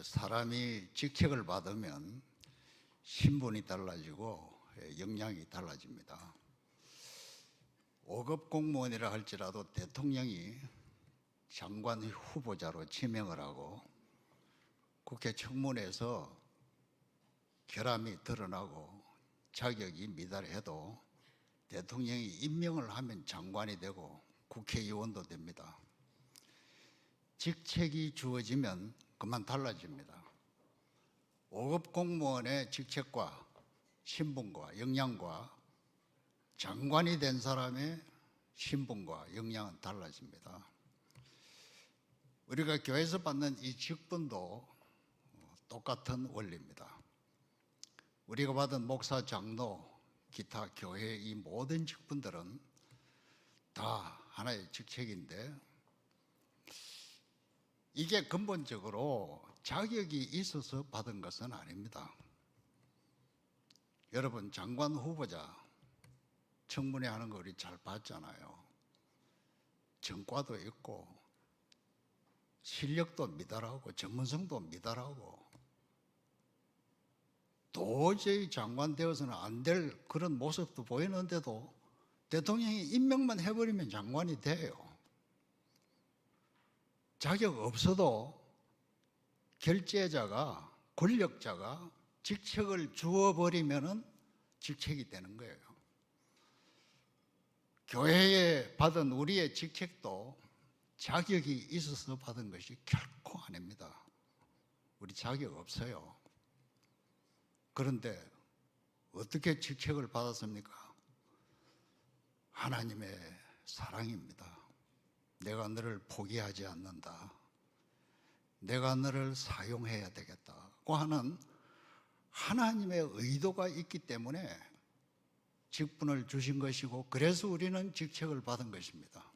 사람이 직책을 받으면 신분이 달라지고 역량이 달라집니다. 5급 공무원이라 할지라도 대통령이 장관 후보자로 지명을 하고 국회 청문회에서 결함이 드러나고 자격이 미달해도 대통령이 임명을 하면 장관이 되고 국회의원도 됩니다. 직책이 주어지면 그만 달라집니다. 5급 공무원의 직책과 신분과 역량과 장관이 된 사람의 신분과 역량은 달라집니다. 우리가 교회에서 받는 이 직분도 똑같은 원리입니다. 우리가 받은 목사, 장로, 기타 교회의 이 모든 직분들은 다 하나의 직책인데 이게 근본적으로 자격이 있어서 받은 것은 아닙니다. 여러분, 장관 후보자 청문회 하는 거 우리 잘 봤잖아요. 전과도 있고 실력도 미달하고 전문성도 미달하고 도저히 장관 되어서는 안 될 그런 모습도 보이는데도 대통령이 임명만 해버리면 장관이 돼요. 자격 없어도 결재자가, 권력자가 직책을 주어버리면 직책이 되는 거예요. 교회에 받은 우리의 직책도 자격이 있어서 받은 것이 결코 아닙니다. 우리 자격 없어요. 그런데 어떻게 직책을 받았습니까? 하나님의 사랑입니다. 내가 너를 포기하지 않는다. 내가 너를 사용해야 되겠다고 하는 하나님의 의도가 있기 때문에 직분을 주신 것이고 그래서 우리는 직책을 받은 것입니다.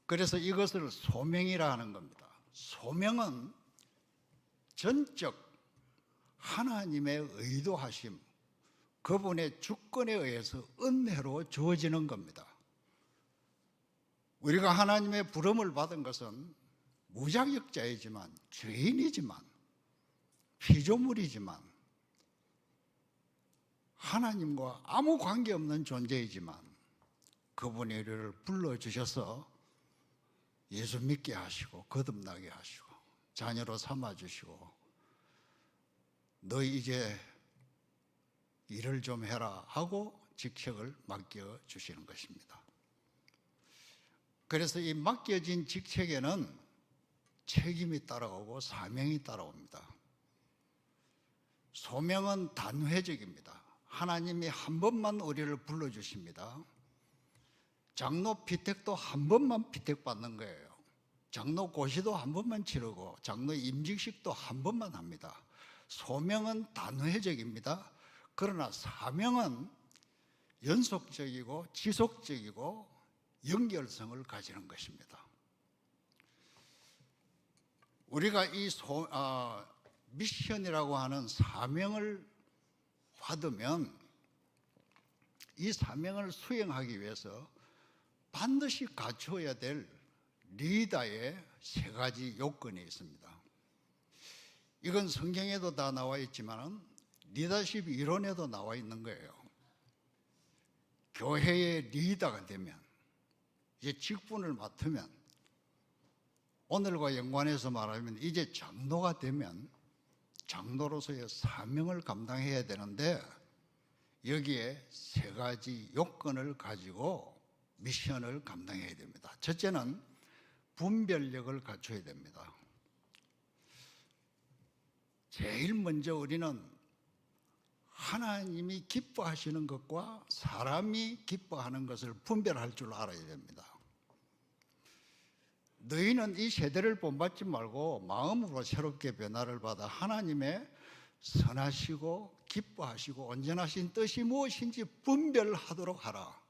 그래서 이것을 소명이라 하는 겁니다. 소명은 전적 하나님의 의도하심, 그분의 주권에 의해서 은혜로 주어지는 겁니다. 우리가 하나님의 부름을 받은 것은 무자격자이지만, 죄인이지만, 피조물이지만, 하나님과 아무 관계없는 존재이지만 그분이 우리를 불러주셔서 예수 믿게 하시고 거듭나게 하시고 자녀로 삼아주시고 너희 이제 일을 좀 해라 하고 직책을 맡겨주시는 것입니다. 그래서 이 맡겨진 직책에는 책임이 따라오고 사명이 따라옵니다. 소명은 단회적입니다. 하나님이 한 번만 우리를 불러주십니다. 장로 피택도 한 번만 피택받는 거예요. 장로 고시도 한 번만 치르고 장로 임직식도 한 번만 합니다. 소명은 단회적입니다. 그러나 사명은 연속적이고 지속적이고 연결성을 가지는 것입니다. 우리가 이 미션이라고 하는 사명을 받으면 이 사명을 수행하기 위해서 반드시 갖추어야 될 리더의 세 가지 요건이 있습니다. 이건 성경에도 다 나와 있지만 리더십 이론에도 나와 있는 거예요. 교회의 리더가 되면, 이제 직분을 맡으면, 오늘과 연관해서 말하면 이제 장로가 되면 장로로서의 사명을 감당해야 되는데 여기에 세 가지 요건을 가지고 미션을 감당해야 됩니다. 첫째는 분별력을 갖춰야 됩니다. 제일 먼저 우리는 하나님이 기뻐하시는 것과 사람이 기뻐하는 것을 분별할 줄 알아야 됩니다. 너희는 이 세대를 본받지 말고 마음으로 새롭게 변화를 받아 하나님의 선하시고 기뻐하시고 온전하신 뜻이 무엇인지 분별하도록 하라.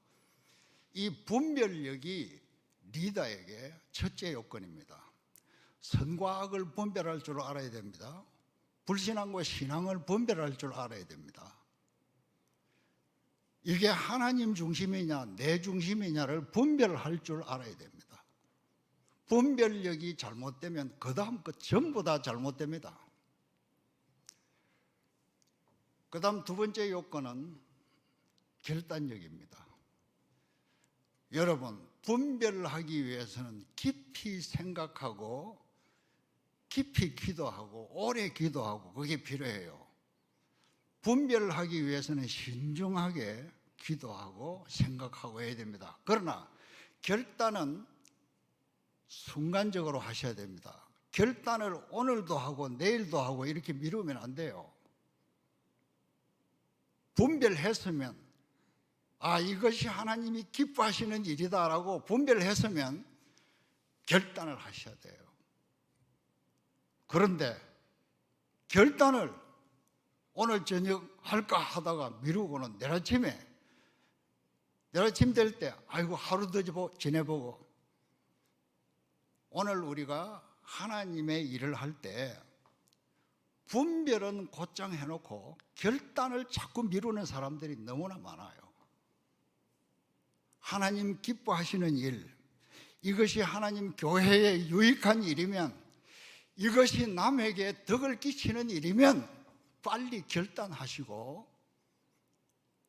이 분별력이 리더에게 첫째 요건입니다. 선과 악을 분별할 줄 알아야 됩니다. 불신앙과 신앙을 분별할 줄 알아야 됩니다. 이게 하나님 중심이냐 내 중심이냐를 분별할 줄 알아야 됩니다. 분별력이 잘못되면 그 다음 것 전부 다 잘못됩니다. 그 다음 두 번째 요건은 결단력입니다. 여러분, 분별하기 위해서는 깊이 생각하고 깊이 기도하고 오래 기도하고 그게 필요해요. 분별하기 위해서는 신중하게 기도하고 생각하고 해야 됩니다. 그러나 결단은 순간적으로 하셔야 됩니다. 결단을 오늘도 하고 내일도 하고 이렇게 미루면 안 돼요. 분별했으면 이것이 하나님이 기뻐하시는 일이다라고 분별했으면 결단을 하셔야 돼요. 그런데 결단을 오늘 저녁 할까 하다가 미루고는 내일 아침 될 때 하루 더 지내보고, 오늘 우리가 하나님의 일을 할 때 분별은 곧장 해놓고 결단을 자꾸 미루는 사람들이 너무나 많아요. 하나님 기뻐하시는 일, 이것이 하나님 교회에 유익한 일이면, 이것이 남에게 덕을 끼치는 일이면 빨리 결단하시고,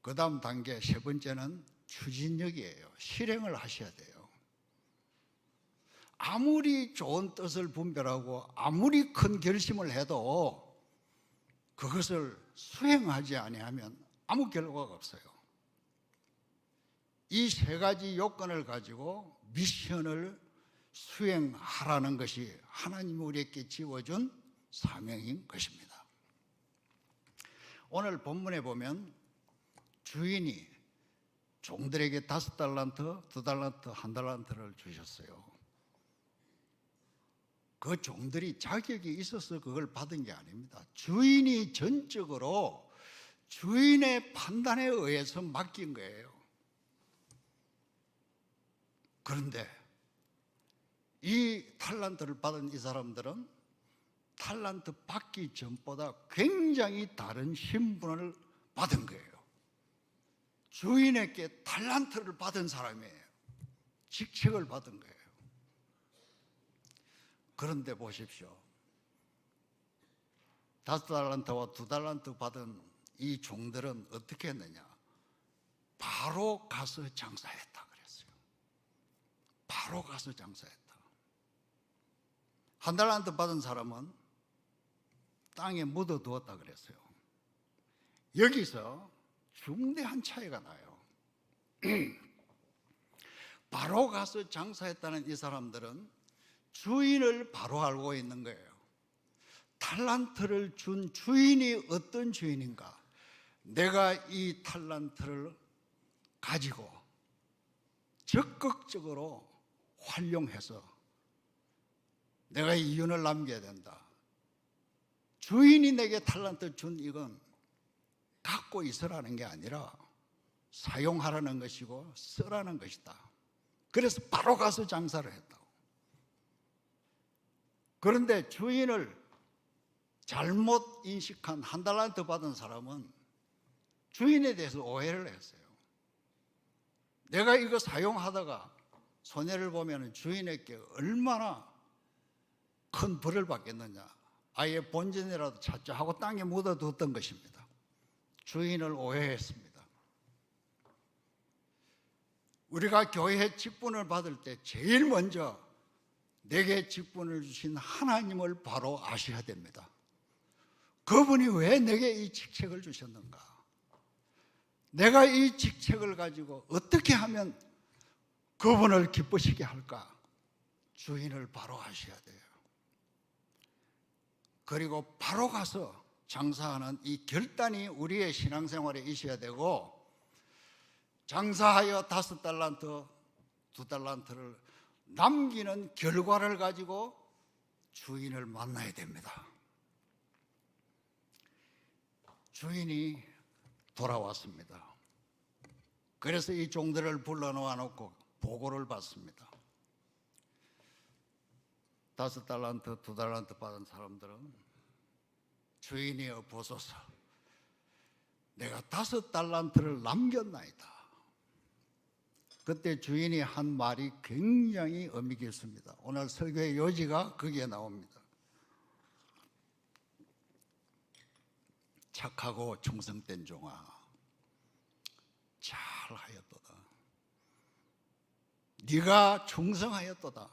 그 다음 단계 세 번째는 추진력이에요. 실행을 하셔야 돼요. 아무리 좋은 뜻을 분별하고 아무리 큰 결심을 해도 그것을 수행하지 아니하면 아무 결과가 없어요. 이 세 가지 요건을 가지고 미션을 수행하라는 것이 하나님이 우리에게 지어준 사명인 것입니다. 오늘 본문에 보면 주인이 종들에게 5달란트, 2달란트, 1달란트를 주셨어요. 그 종들이 자격이 있어서 그걸 받은 게 아닙니다. 주인이 전적으로 주인의 판단에 의해서 맡긴 거예요. 그런데 이 탈란트를 받은 이 사람들은 탈란트 받기 전보다 굉장히 다른 신분을 받은 거예요. 주인에게 탈란트를 받은 사람이에요. 직책을 받은 거예요. 그런데 보십시오. 5달란트와 2달란트 받은 이 종들은 어떻게 했느냐? 바로 가서 장사했다 그랬어요. 바로 가서 장사했다. 1달란트 받은 사람은 땅에 묻어두었다 그랬어요. 여기서 중대한 차이가 나요. 바로 가서 장사했다는 이 사람들은 주인을 바로 알고 있는 거예요. 탈란트를 준 주인이 어떤 주인인가? 내가 이 탈란트를 가지고 적극적으로 활용해서 내가 이윤을 남겨야 된다. 주인이 내게 탈란트 준 이건 갖고 있으라는 게 아니라 사용하라는 것이고 쓰라는 것이다. 그래서 바로 가서 장사를 했다고. 그런데 주인을 잘못 인식한 1달란트 받은 사람은 주인에 대해서 오해를 했어요. 내가 이거 사용하다가 손해를 보면 주인에게 얼마나 큰 벌을 받겠느냐. 아예 본전이라도 찾자 하고 땅에 묻어두었던 것입니다. 주인을 오해했습니다. 우리가 교회 직분을 받을 때 제일 먼저 내게 직분을 주신 하나님을 바로 아셔야 됩니다. 그분이 왜 내게 이 직책을 주셨는가? 내가 이 직책을 가지고 어떻게 하면 그분을 기쁘시게 할까? 주인을 바로 아셔야 돼요. 그리고 바로 가서 장사하는 이 결단이 우리의 신앙생활에 있어야 되고, 장사하여 5달란트, 2달란트를 남기는 결과를 가지고 주인을 만나야 됩니다. 주인이 돌아왔습니다. 그래서 이 종들을 불러놓아 놓고 보고를 받습니다. 5달란트, 2달란트 받은 사람들은 주인이여 보소서, 내가 5달란트를 남겼나이다. 그때 주인이 한 말이 굉장히 의미 깊습니다. 오늘 설교의 요지가 거기에 나옵니다. 착하고 충성된 종아, 잘하였도다. 네가 충성하였도다.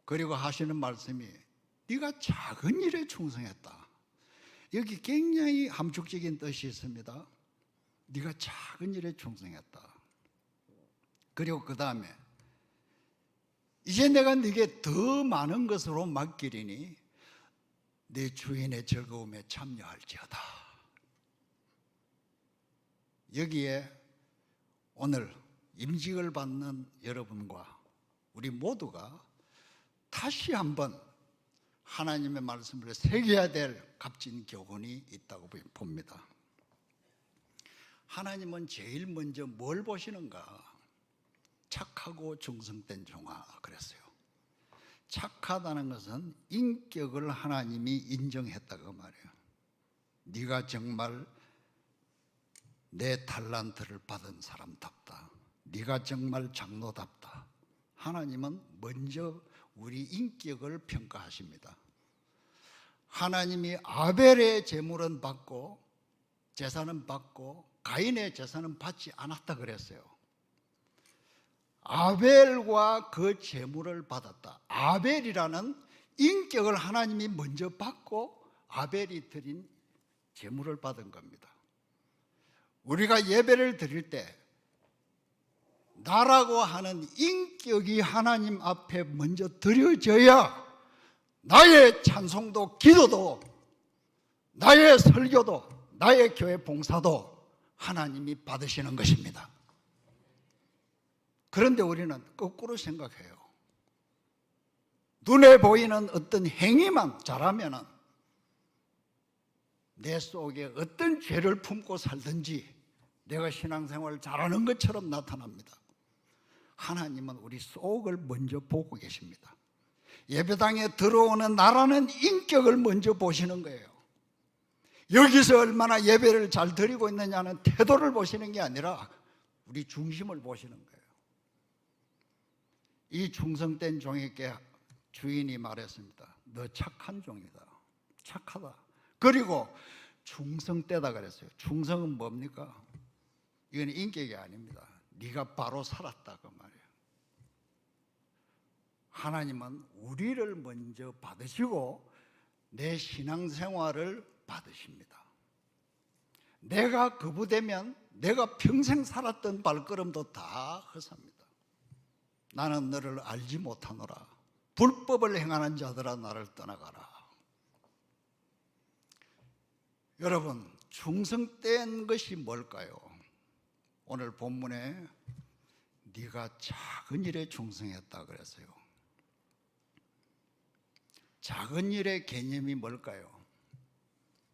그리고 하시는 말씀이 네가 작은 일에 충성했다. 여기 굉장히 함축적인 뜻이 있습니다. 네가 작은 일에 충성했다. 그리고 그 다음에 이제 내가 네게 더 많은 것으로 맡기리니 네 주인의 즐거움에 참여할지어다. 여기에 오늘 임직을 받는 여러분과 우리 모두가 다시 한번 하나님의 말씀을 새겨야 될 값진 교훈이 있다고 봅니다. 하나님은 제일 먼저 뭘 보시는가? 착하고 충성된 종아 그랬어요. 착하다는 것은 인격을 하나님이 인정했다고 말해요. 네가 정말 내 달란트를 받은 사람답다. 네가 정말 장로답다. 하나님은 먼저 우리 인격을 평가하십니다. 하나님이 아벨의 제물은 받고 제사는 받고 가인의 제사는 받지 않았다 그랬어요. 아벨과 그 제물을 받았다. 아벨이라는 인격을 하나님이 먼저 받고 아벨이 드린 제물을 받은 겁니다. 우리가 예배를 드릴 때 나라고 하는 인격이 하나님 앞에 먼저 드려져야 나의 찬송도 기도도 나의 설교도 나의 교회 봉사도 하나님이 받으시는 것입니다. 그런데 우리는 거꾸로 생각해요. 눈에 보이는 어떤 행위만 잘하면 내 속에 어떤 죄를 품고 살든지 내가 신앙생활을 잘하는 것처럼 나타납니다. 하나님은 우리 속을 먼저 보고 계십니다. 예배당에 들어오는 나라는 인격을 먼저 보시는 거예요. 여기서 얼마나 예배를 잘 드리고 있느냐는 태도를 보시는 게 아니라 우리 중심을 보시는 거예요. 이 충성된 종에게 주인이 말했습니다. 너 착한 종이다. 착하다. 그리고 충성되다 그랬어요. 충성은 뭡니까? 이건 인격이 아닙니다. 네가 바로 살았다 그 말이에요. 하나님은 우리를 먼저 받으시고 내 신앙생활을 받으십니다. 내가 거부되면 내가 평생 살았던 발걸음도 다 헛삽니다. 나는 너를 알지 못하노라. 불법을 행하는 자들아 나를 떠나가라. 여러분, 충성된 것이 뭘까요? 오늘 본문에 네가 작은 일에 충성했다 그랬어요. 작은 일의 개념이 뭘까요?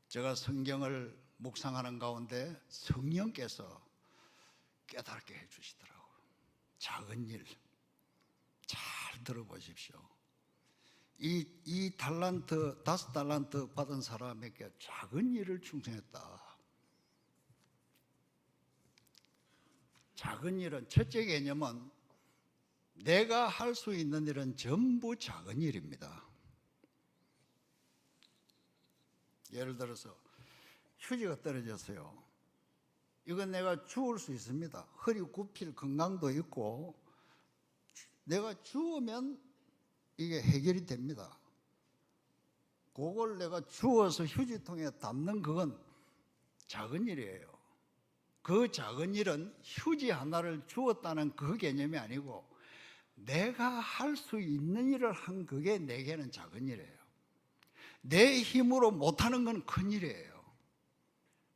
제가 성경을 묵상하는 가운데 성령께서 깨닫게 해주시더라고요. 작은 일, 잘 들어보십시오. 이 달란트, 5달란트 받은 사람에게 작은 일을 충성했다. 작은 일은, 첫째 개념은 내가 할 수 있는 일은 전부 작은 일입니다. 예를 들어서 휴지가 떨어졌어요. 이건 내가 주울 수 있습니다. 허리 굽힐 건강도 있고 내가 주우면 이게 해결이 됩니다. 그걸 내가 주워서 휴지통에 담는 그건 작은 일이에요. 그 작은 일은 휴지 하나를 주웠다는 그 개념이 아니고 내가 할 수 있는 일을 한 그게 내게는 작은 일이에요. 내 힘으로 못하는 건 큰일이에요.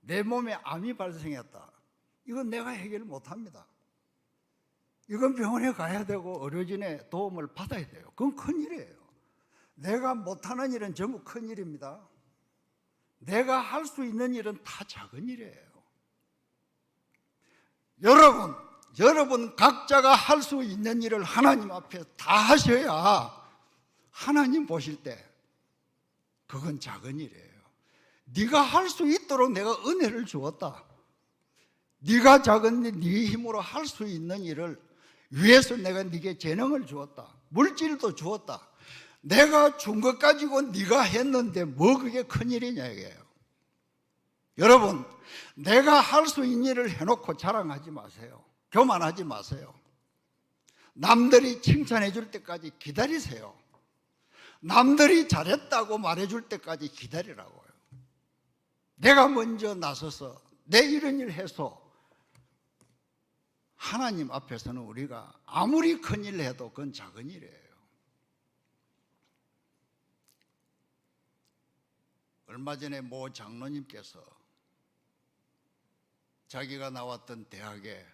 내 몸에 암이 발생했다. 이건 내가 해결 못합니다. 이건 병원에 가야 되고 의료진의 도움을 받아야 돼요. 그건 큰일이에요. 내가 못하는 일은 전부 큰일입니다. 내가 할 수 있는 일은 다 작은 일이에요. 여러분 각자가 할 수 있는 일을 하나님 앞에 다 하셔야 하나님 보실 때 그건 작은 일이에요. 네가 할 수 있도록 내가 은혜를 주었다. 네가 작은 네 힘으로 할 수 있는 일을 위해서 내가 네게 재능을 주었다. 물질도 주었다. 내가 준 것 가지고 네가 했는데 뭐 그게 큰일이냐 이게요. 여러분, 내가 할 수 있는 일을 해놓고 자랑하지 마세요. 교만하지 마세요. 남들이 칭찬해 줄 때까지 기다리세요. 남들이 잘했다고 말해 줄 때까지 기다리라고요. 내가 먼저 나서서 내 이런 일 해서 하나님 앞에서는 우리가 아무리 큰 일을 해도 그건 작은 일이에요. 얼마 전에 모 장로님께서 자기가 나왔던 대학에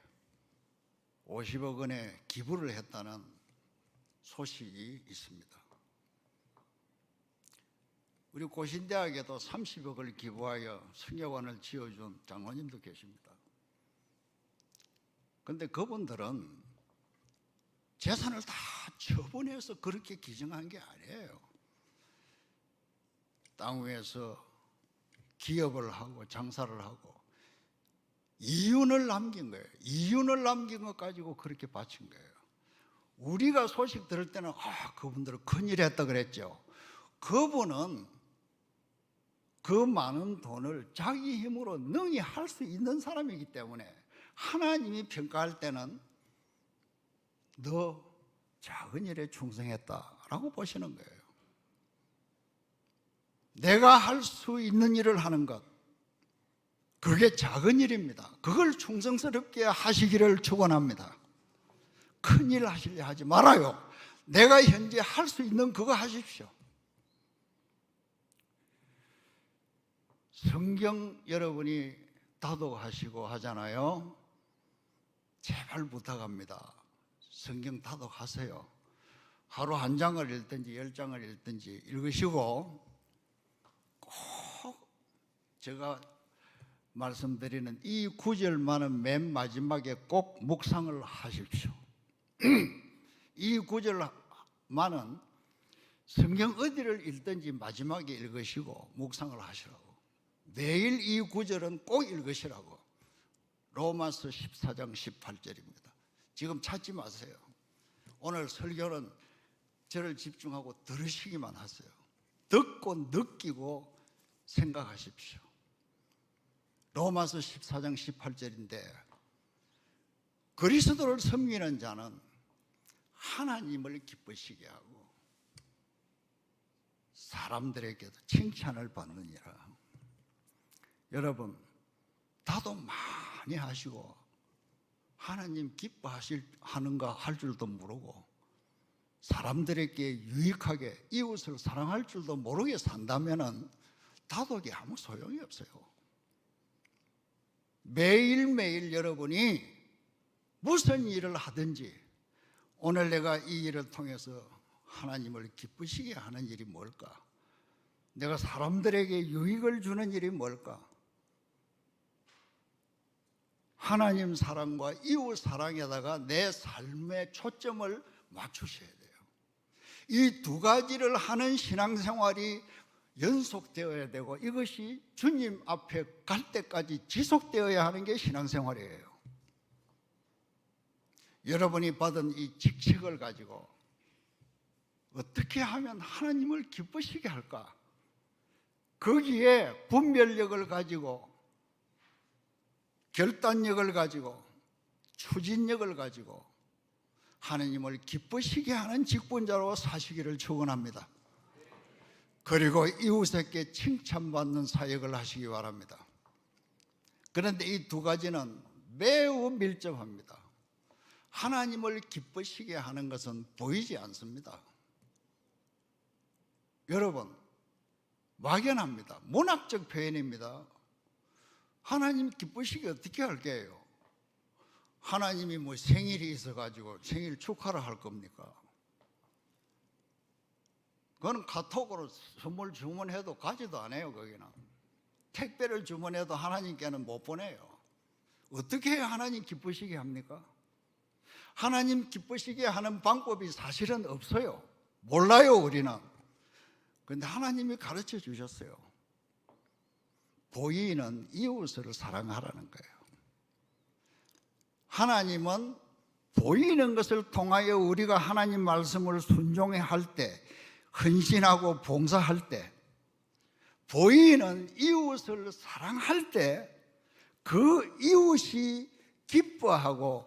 50억 원의 기부를 했다는 소식이 있습니다. 우리 고신대학에도 30억을 기부하여 성경관을 지어준 장로님도 계십니다. 그런데 그분들은 재산을 다 처분해서 그렇게 기증한 게 아니에요. 땅 위에서 기업을 하고 장사를 하고 이윤을 남긴 거예요. 이윤을 남긴 것 가지고 그렇게 바친 거예요. 우리가 소식 들을 때는 그분들은 큰일 했다 그랬죠. 그분은 그 많은 돈을 자기 힘으로 능히 할 수 있는 사람이기 때문에 하나님이 평가할 때는 너 작은 일에 충성했다라고 보시는 거예요. 내가 할 수 있는 일을 하는 것, 그게 작은 일입니다. 그걸 충성스럽게 하시기를 축원합니다. 큰일 하시려 하지 말아요. 내가 현재 할 수 있는 그거 하십시오. 성경 여러분이 다독하시고 하잖아요. 제발 부탁합니다. 성경 다독하세요. 하루 한 장을 읽든지 10장을 읽든지 읽으시고 꼭 제가 말씀드리는 이 구절만은 맨 마지막에 꼭 묵상을 하십시오. 이 구절만은 성경 어디를 읽든지 마지막에 읽으시고 묵상을 하시라고. 매일 이 구절은 꼭 읽으시라고. 로마서 14장 18절입니다. 지금 찾지 마세요. 오늘 설교는 저를 집중하고 들으시기만 하세요. 듣고 느끼고 생각하십시오. 로마서 14장 18절인데 그리스도를 섬기는 자는 하나님을 기쁘시게 하고 사람들에게도 칭찬을 받느니라. 여러분, 다독 많이 하시고 하나님 기뻐하는가 할 줄도 모르고 사람들에게 유익하게 이웃을 사랑할 줄도 모르게 산다면 다독이 아무 소용이 없어요. 매일매일 여러분이 무슨 일을 하든지 오늘 내가 이 일을 통해서 하나님을 기쁘시게 하는 일이 뭘까? 내가 사람들에게 유익을 주는 일이 뭘까? 하나님 사랑과 이웃 사랑에다가 내 삶의 초점을 맞추셔야 돼요. 이 두 가지를 하는 신앙생활이 연속되어야 되고 이것이 주님 앞에 갈 때까지 지속되어야 하는 게 신앙생활이에요. 여러분이 받은 이 직책을 가지고 어떻게 하면 하나님을 기쁘시게 할까? 거기에 분별력을 가지고 결단력을 가지고 추진력을 가지고 하나님을 기쁘시게 하는 직분자로 사시기를 축원합니다. 그리고 이웃에게 칭찬받는 사역을 하시기 바랍니다. 그런데 이 두 가지는 매우 밀접합니다. 하나님을 기쁘시게 하는 것은 보이지 않습니다. 여러분, 막연합니다. 문학적 표현입니다. 하나님 기쁘시게 어떻게 할게요? 하나님이 뭐 생일이 있어가지고 생일 축하를 할 겁니까? 그건 카톡으로 선물 주문해도 가지도 않아요. 거기는 택배를 주문해도 하나님께는 못 보내요. 어떻게 해야 하나님 기쁘시게 합니까? 하나님 기쁘시게 하는 방법이 사실은 없어요. 몰라요, 우리는. 그런데 하나님이 가르쳐 주셨어요. 보이는 이웃을 사랑하라는 거예요. 하나님은 보이는 것을 통하여 우리가 하나님 말씀을 순종해 할 때, 헌신하고 봉사할 때, 보이는 이웃을 사랑할 때 그 이웃이 기뻐하고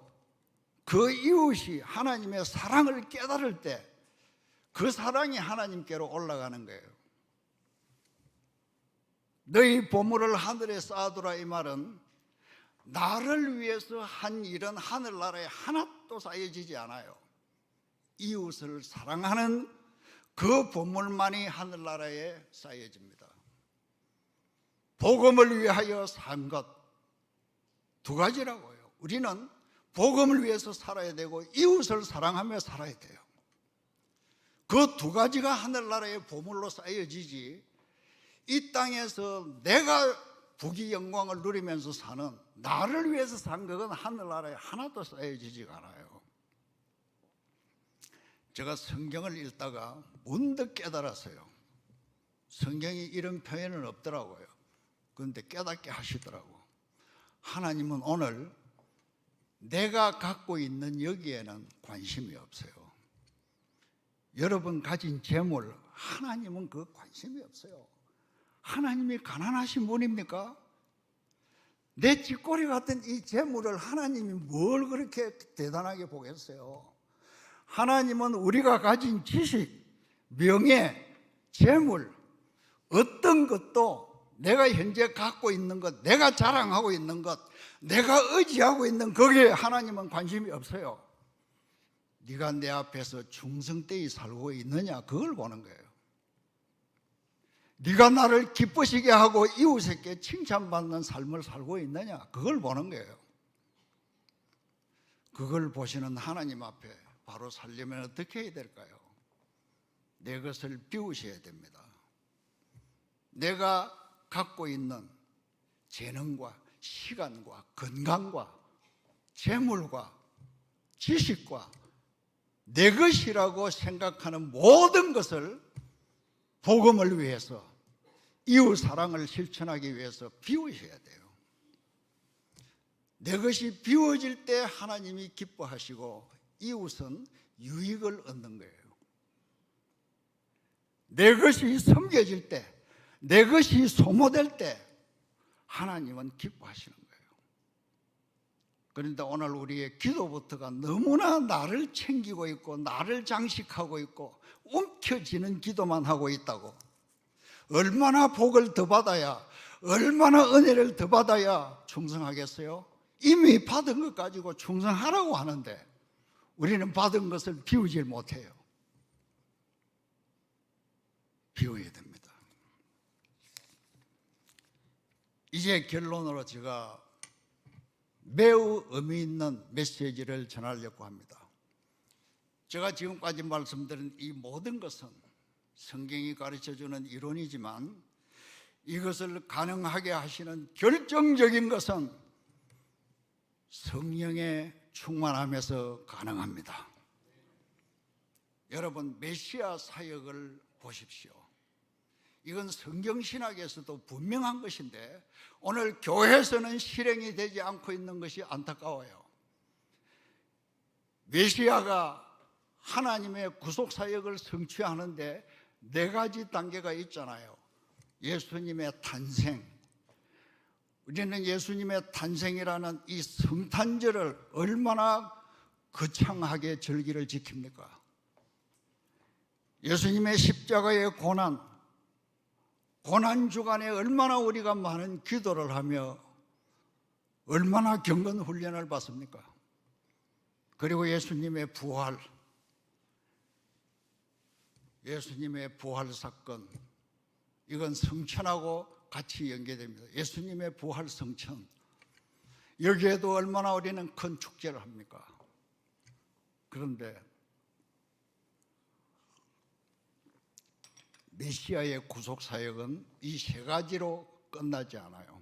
그 이웃이 하나님의 사랑을 깨달을 때 그 사랑이 하나님께로 올라가는 거예요. 너희 보물을 하늘에 쌓아두라, 이 말은 나를 위해서 한 일은 하늘나라에 하나도 쌓여지지 않아요. 이웃을 사랑하는 그 보물만이 하늘나라에 쌓여집니다. 복음을 위하여 산 것 두 가지라고요. 우리는 복음을 위해서 살아야 되고 이웃을 사랑하며 살아야 돼요. 그 두 가지가 하늘나라의 보물로 쌓여지지, 이 땅에서 내가 부귀 영광을 누리면서 사는, 나를 위해서 산 것은 하늘나라에 하나도 쌓여지지가 않아요. 제가 성경을 읽다가 문득 깨달았어요. 성경이 이런 표현은 없더라고요. 그런데 깨닫게 하시더라고. 하나님은 오늘 내가 갖고 있는 여기에는 관심이 없어요. 여러분 가진 재물, 하나님은 그 관심이 없어요. 하나님이 가난하신 분입니까? 내 쥐꼬리 같은 이 재물을 하나님이 뭘 그렇게 대단하게 보겠어요? 하나님은 우리가 가진 지식, 명예, 재물, 어떤 것도 내가 현재 갖고 있는 것, 내가 자랑하고 있는 것, 내가 의지하고 있는 거기에 하나님은 관심이 없어요. 네가 내 앞에서 충성되이 살고 있느냐, 그걸 보는 거예요. 네가 나를 기쁘시게 하고 이웃에게 칭찬받는 삶을 살고 있느냐, 그걸 보는 거예요. 그걸 보시는 하나님 앞에 바로 살려면 어떻게 해야 될까요? 내 것을 비우셔야 됩니다. 내가 갖고 있는 재능과 시간과 건강과 재물과 지식과 내 것이라고 생각하는 모든 것을 복음을 위해서, 이웃 사랑을 실천하기 위해서 비우셔야 돼요. 내 것이 비워질 때 하나님이 기뻐하시고 이웃은 유익을 얻는 거예요. 내 것이 섬겨질 때, 내 것이 소모될 때 하나님은 기뻐하시는 거예요. 그런데 오늘 우리의 기도부터가 너무나 나를 챙기고 있고 나를 장식하고 있고 움켜쥐는 기도만 하고 있다고. 얼마나 복을 더 받아야, 얼마나 은혜를 더 받아야 충성하겠어요? 이미 받은 것 가지고 충성하라고 하는데 우리는 받은 것을 비우질 못해요. 비워야 됩니다. 이제 결론으로 제가 매우 의미 있는 메시지를 전하려고 합니다. 제가 지금까지 말씀드린 이 모든 것은 성경이 가르쳐주는 이론이지만 이것을 가능하게 하시는 결정적인 것은 성령의 충만함에서 가능합니다. 여러분, 메시아 사역을 보십시오. 이건 성경신학에서도 분명한 것인데 오늘 교회에서는 실행이 되지 않고 있는 것이 안타까워요. 메시아가 하나님의 구속사역을 성취하는데 4가지 단계가 있잖아요. 예수님의 탄생, 우리는 예수님의 탄생이라는 이 성탄절을 얼마나 거창하게 절기를 지킵니까? 예수님의 십자가의 고난 주간에 얼마나 우리가 많은 기도를 하며 얼마나 경건 훈련을 받습니까? 그리고 예수님의 부활, 예수님의 부활 사건, 이건 성천하고 같이 연계됩니다. 예수님의 부활 성천, 여기에도 얼마나 우리는 큰 축제를 합니까? 그런데 메시아의 구속사역은 이 3가지로 끝나지 않아요.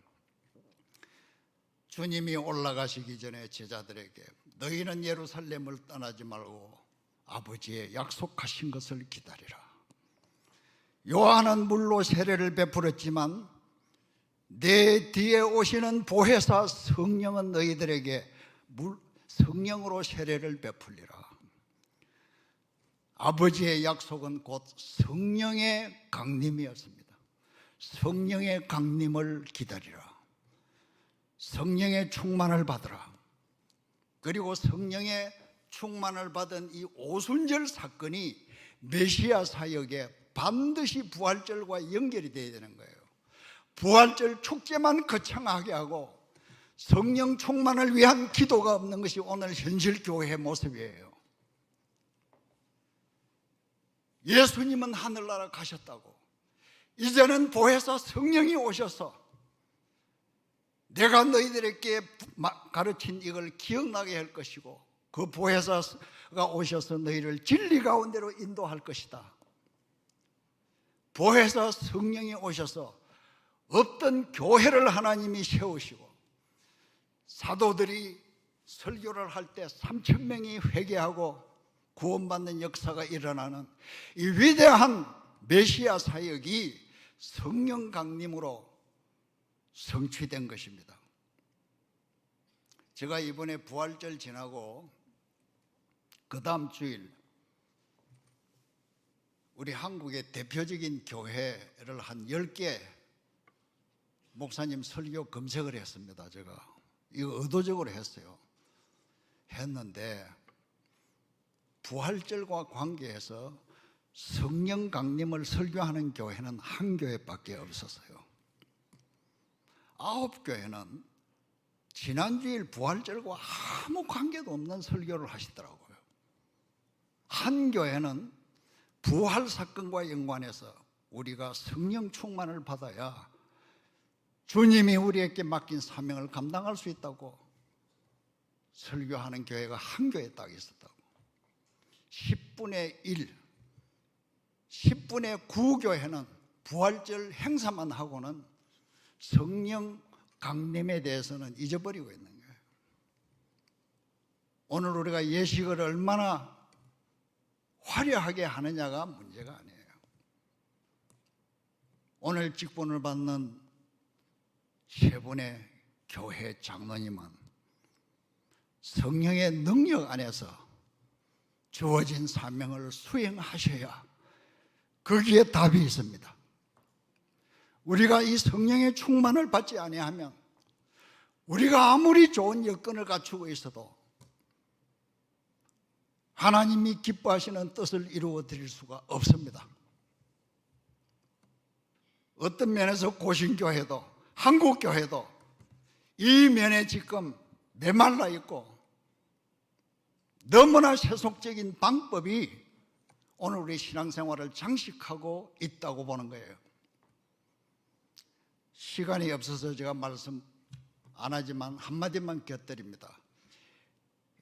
주님이 올라가시기 전에 제자들에게 너희는 예루살렘을 떠나지 말고 아버지의 약속하신 것을 기다리라. 요한은 물로 세례를 베풀었지만 내 뒤에 오시는 보혜사 성령은 너희들에게 성령으로 세례를 베풀리라. 아버지의 약속은 곧 성령의 강림이었습니다. 성령의 강림을 기다리라. 성령의 충만을 받으라. 그리고 성령의 충만을 받은 이 오순절 사건이 메시아 사역에 반드시 부활절과 연결이 되어야 되는 거예요. 부활절 축제만 거창하게 하고 성령 충만을 위한 기도가 없는 것이 오늘 현실 교회의 모습이에요. 예수님은 하늘나라 가셨다고, 이제는 보혜사 성령이 오셔서 내가 너희들에게 가르친 이걸 기억나게 할 것이고, 그 보혜사가 오셔서 너희를 진리 가운데로 인도할 것이다. 보혜사 성령이 오셔서 어떤 교회를 하나님이 세우시고, 사도들이 설교를 할 때 3,000명이 회개하고 구원받는 역사가 일어나는 이 위대한 메시아 사역이 성령 강림으로 성취된 것입니다. 제가 이번에 부활절 지나고 그 다음 주일 우리 한국의 대표적인 교회를 한 10개 목사님 설교 검색을 했습니다. 제가 이거 의도적으로 했는데 부활절과 관계해서 성령 강림을 설교하는 교회는 한 교회밖에 없었어요. 9교회는 지난주일 부활절과 아무 관계도 없는 설교를 하시더라고요. 한 교회는 부활 사건과 연관해서 우리가 성령 충만을 받아야 주님이 우리에게 맡긴 사명을 감당할 수 있다고 설교하는 교회가 한 교회 딱 있었다고. 10분의 1, 10분의 9 교회는 부활절 행사만 하고는 성령 강림에 대해서는 잊어버리고 있는 거예요. 오늘 우리가 예식을 얼마나 화려하게 하느냐가 문제가 아니에요. 오늘 직분을 받는 세 분의 교회 장로님은 성령의 능력 안에서 주어진 사명을 수행하셔야 거기에 답이 있습니다. 우리가 이 성령의 충만을 받지 아니하면 우리가 아무리 좋은 여건을 갖추고 있어도 하나님이 기뻐하시는 뜻을 이루어 드릴 수가 없습니다. 어떤 면에서 고신교회도 한국교회도 이 면에 지금 메말라 있고 너무나 세속적인 방법이 오늘 우리 신앙생활을 장식하고 있다고 보는 거예요. 시간이 없어서 제가 말씀 안 하지만 한마디만 곁들입니다.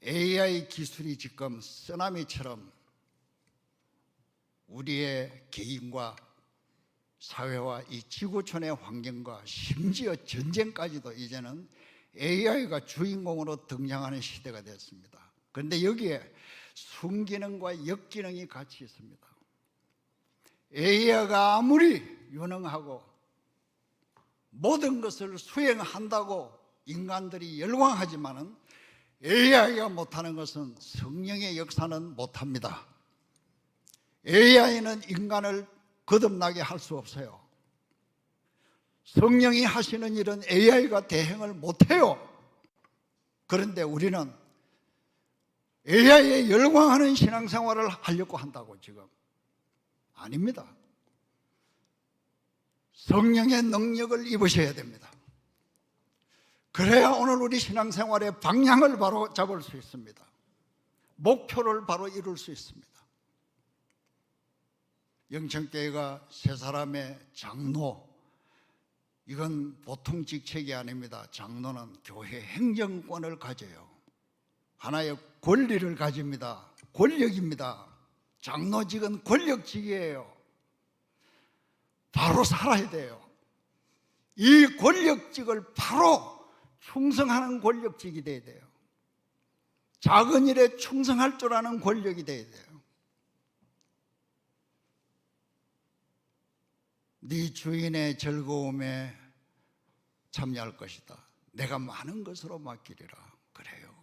AI 기술이 지금 쓰나미처럼 우리의 개인과 사회와 이 지구촌의 환경과 심지어 전쟁까지도 이제는 AI가 주인공으로 등장하는 시대가 됐습니다. 그런데 여기에 순기능과 역기능이 같이 있습니다. AI가 아무리 유능하고 모든 것을 수행한다고 인간들이 열광하지만은 AI가 못하는 것은 성령의 역사는 못합니다. AI는 인간을 거듭나게 할 수 없어요. 성령이 하시는 일은 AI가 대행을 못해요. 그런데 우리는 AI에 열광하는 신앙생활을 하려고 한다고 지금. 아닙니다. 성령의 능력을 입으셔야 됩니다. 그래야 오늘 우리 신앙생활의 방향을 바로 잡을 수 있습니다. 목표를 바로 이룰 수 있습니다. 영천교회가 세 사람의 장로, 이건 보통 직책이 아닙니다. 장로는 교회 행정권을 가져요. 하나의 권리를 가집니다. 권력입니다. 장로직은 권력직이에요. 바로 살아야 돼요. 이 권력직을 바로 충성하는 권력직이 돼야 돼요. 작은 일에 충성할 줄 아는 권력이 돼야 돼요. 네 주인의 즐거움에 참여할 것이다. 내가 많은 것으로 맡기리라. 그래요.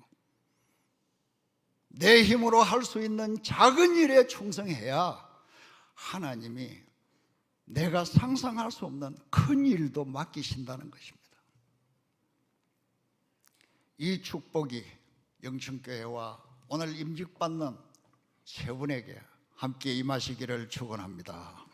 내 힘으로 할 수 있는 작은 일에 충성해야 하나님이 내가 상상할 수 없는 큰 일도 맡기신다는 것입니다. 이 축복이 영천교회와 오늘 임직받는 세 분에게 함께 임하시기를 축원합니다.